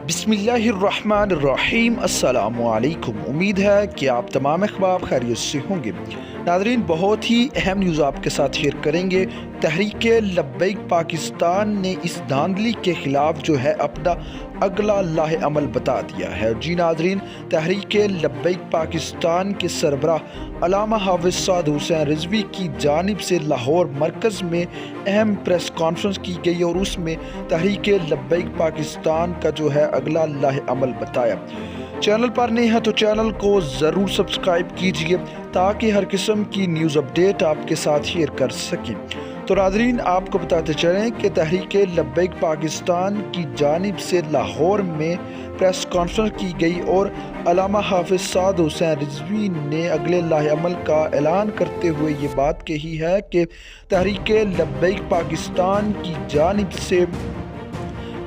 بسم اللہ الرحمن الرحیم۔ السلام علیکم۔ امید ہے کہ آپ تمام احباب خیریت سے ہوں گے۔ ناظرین، بہت ہی اہم نیوز آپ کے ساتھ شیئر کریں گے۔ تحریک لبیک پاکستان نے اس دھاندلی کے خلاف جو ہے اپنا اگلا لاہ عمل بتا دیا ہے۔ جی ناظرین، تحریک لبیک پاکستان کے سربراہ علامہ حافظ سعد حسین رضوی کی جانب سے لاہور مرکز میں اہم پریس کانفرنس کی گئی اور اس میں تحریک لبیک پاکستان کا جو ہے اگلا لاہ عمل بتایا۔ چینل پر نئے ہیں تو چینل کو ضرور سبسکرائب کیجئے تاکہ ہر قسم کی نیوز اپڈیٹ آپ کے ساتھ شیئر کر سکیں۔ تو ناظرین، آپ کو بتاتے چلیں کہ تحریک لبیک پاکستان کی جانب سے لاہور میں پریس کانفرنس کی گئی اور علامہ حافظ سعد حسین رضوی نے اگلے لاہ عمل کا اعلان کرتے ہوئے یہ بات کہی ہے کہ تحریک لبیک پاکستان کی جانب سے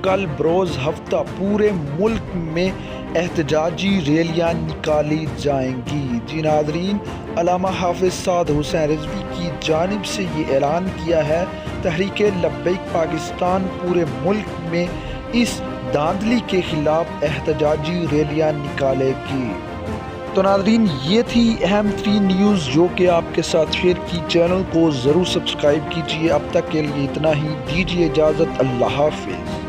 کل بروز ہفتہ پورے ملک میں احتجاجی ریلیاں نکالی جائیں گی۔ جی ناظرین، علامہ حافظ سعد حسین رضوی کی جانب سے یہ اعلان کیا ہے، تحریک لبیک پاکستان پورے ملک میں اس دھاندلی کے خلاف احتجاجی ریلیاں نکالے گی۔ تو ناظرین، یہ تھی اہم ترین نیوز جو کہ آپ کے ساتھ شیئر کی۔ چینل کو ضرور سبسکرائب کیجیے۔ اب تک کے لیے اتنا ہی، دیجیے اجازت، اللہ حافظ۔